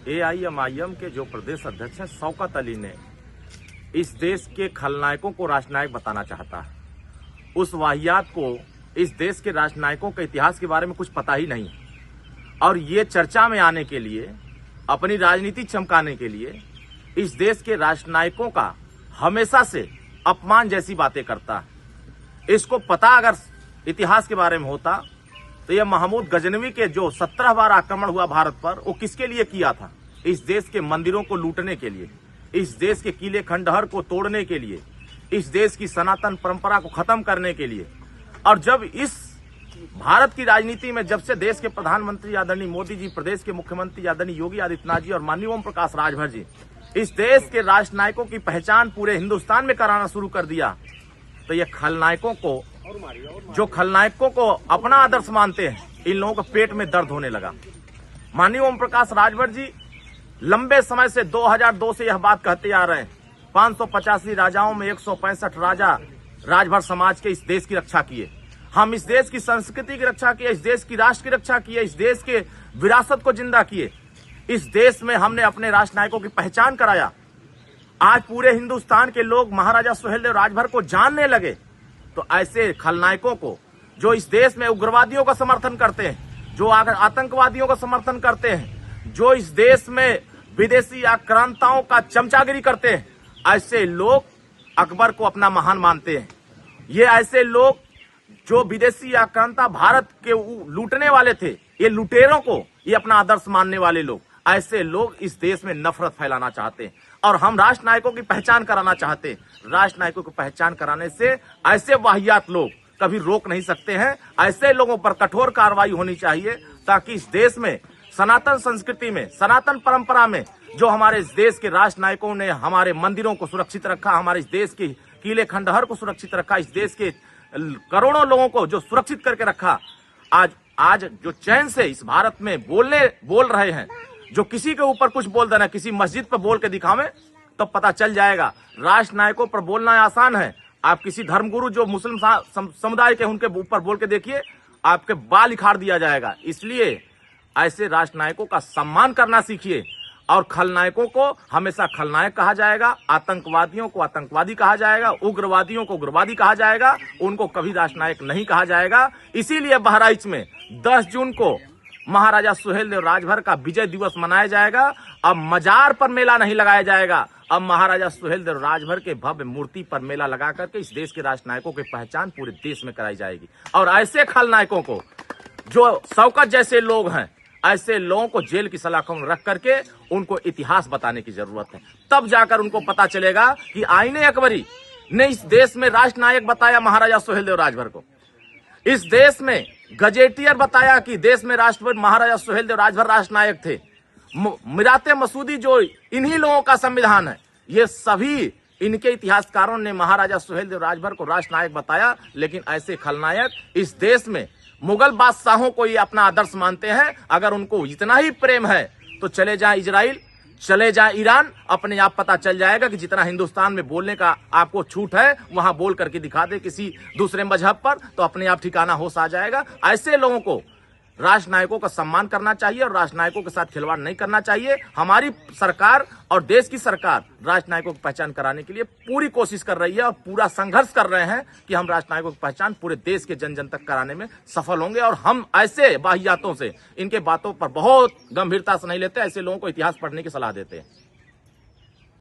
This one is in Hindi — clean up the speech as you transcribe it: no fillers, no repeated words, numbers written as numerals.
एआईएमआईएम के जो प्रदेश अध्यक्ष हैं शौकत अली ने इस देश के खलनायकों को राष्ट्रनायक बताना चाहता है। उस वाहियात को, इस देश के राष्ट्रनायकों के इतिहास के बारे में कुछ पता ही नहीं और ये चर्चा में आने के लिए, अपनी राजनीति चमकाने के लिए इस देश के राष्ट्रनायकों का हमेशा से अपमान जैसी बातें करता है। इसको पता अगर इतिहास के बारे में होता तो यह महमूद गजनवी के जो 17 बार आक्रमण हुआ भारत पर, वो किसके लिए किया था? इस देश के मंदिरों को लूटने के लिए, इस देश के किले खंडहर को तोड़ने के लिए, इस देश की सनातन परंपरा को खत्म करने के लिए। और जब इस भारत की राजनीति में, जब से देश के प्रधानमंत्री आदरणीय मोदी जी, प्रदेश के मुख्यमंत्री आदरणीय योगी आदित्यनाथ जी और माननीय ओम प्रकाश राजभर जी इस देश के राष्ट्रनायकों की पहचान पूरे हिंदुस्तान में कराना शुरू कर दिया, तो ये खलनायकों को, जो खलनायकों को अपना आदर्श मानते हैं, इन लोगों को पेट में दर्द होने लगा। माननीय ओम प्रकाश राजभर जी लंबे समय से 2002 से यह बात कहते आ रहे हैं, 585 राजाओं में 165 राजा राजभर समाज के इस देश की रक्षा किए। हम इस देश की संस्कृति की रक्षा किए, इस देश की राष्ट्र की रक्षा किए, इस देश के विरासत को जिंदा किए। इस देश में हमने अपने राष्ट्रनायकों की पहचान कराया। आज पूरे हिंदुस्तान के लोग महाराजा सुहेलदेव राजभर को जानने लगे। तो ऐसे खलनायकों को, जो इस देश में उग्रवादियों का समर्थन करते हैं, जो आतंकवादियों का समर्थन करते हैं, जो इस देश में विदेशी आक्रांताओं का चमचागिरी करते हैं, ऐसे लोग अकबर को अपना महान मानते हैं। ये ऐसे लोग जो विदेशी आक्रांता भारत के लूटने वाले थे, ये लुटेरों को ये अपना आदर्श मानने वाले लोग, ऐसे लोग इस देश में नफरत फैलाना चाहते हैं। और हम राष्ट्रनायकों की पहचान कराना चाहते हैं। राष्ट्रनायकों की पहचान कराने से ऐसे वाहियात लोग कभी रोक नहीं सकते हैं। ऐसे लोगों पर कठोर कार्रवाई होनी चाहिए ताकि इस देश में सनातन संस्कृति में, सनातन परंपरा में, जो हमारे इस देश के राष्ट्रनायकों ने हमारे मंदिरों को सुरक्षित रखा, हमारे इस देश के किले खंडहर को सुरक्षित रखा, इस देश के करोड़ों लोगों को जो सुरक्षित करके रखा, आज जो चैन से इस भारत में बोल रहे हैं, जो किसी के ऊपर कुछ बोल देना, किसी मस्जिद पर बोल के दिखावे तो पता चल जाएगा। राष्ट्रनायकों पर बोलना आसान है। आप किसी धर्मगुरु जो मुस्लिम समुदाय के, उनके ऊपर बोल के देखिए, आपके बाल उखाड़ दिया जाएगा। इसलिए ऐसे राष्ट्रनायकों का सम्मान करना सीखिए और खलनायकों को हमेशा खलनायक कहा जाएगा, आतंकवादियों को आतंकवादी कहा जाएगा, उग्रवादियों को उग्रवादी कहा जाएगा, उनको कभी राष्ट्रनायक नहीं कहा जाएगा। इसीलिए बहराइच में 10 जून को महाराजा सुहेलदेव राजभर का विजय दिवस मनाया जाएगा। अब मजार पर मेला नहीं लगाया जाएगा, अब महाराजा सुहेलदेव राजभर के भव्य मूर्ति पर मेला लगा करके इस देश के राष्ट्रनायकों की पहचान पूरे देश में कराई जाएगी। और ऐसे खलनायकों को, जो शौकत जैसे लोग हैं, ऐसे लोगों को जेल की सलाखों में रख करके उनको इतिहास बताने की जरूरत है। तब जाकर उनको पता चलेगा कि आईने अकबरी ने इस देश में राष्ट्रनायक बताया महाराजा सुहेलदेव राजभर को। इस देश में गजेटियर बताया कि देश में राष्ट्रपति महाराजा सुहेलदेव राजभर राष्ट्रनायक थे। मिराते मसूदी जो इन्हीं लोगों का संविधान है, ये सभी इनके इतिहासकारों ने महाराजा सुहेलदेव राजभर को राष्ट्रनायक बताया। लेकिन ऐसे खलनायक इस देश में मुगल बादशाहों को ये अपना आदर्श मानते हैं। अगर उनको इतना ही प्रेम है तो चले जाएं इजराइल, चले जाएं ईरान, अपने आप पता चल जाएगा कि जितना हिंदुस्तान में बोलने का आपको छूट है, वहां बोल करके दिखा दे किसी दूसरे मजहब पर, तो अपने आप ठिकाना होश आ जाएगा। ऐसे लोगों को राष्ट्रनायकों का सम्मान करना चाहिए और राष्ट्रनायकों के साथ खिलवाड़ नहीं करना चाहिए। हमारी सरकार और देश की सरकार राष्ट्रनायकों की पहचान कराने के लिए पूरी कोशिश कर रही है और पूरा संघर्ष कर रहे हैं कि हम राष्ट्रनायकों की पहचान पूरे देश के जन जन तक कराने में सफल होंगे। और हम ऐसे वाहियातों से, इनके बातों पर बहुत गंभीरता से नहीं लेते, ऐसे लोगों को इतिहास पढ़ने की सलाह देते हैं।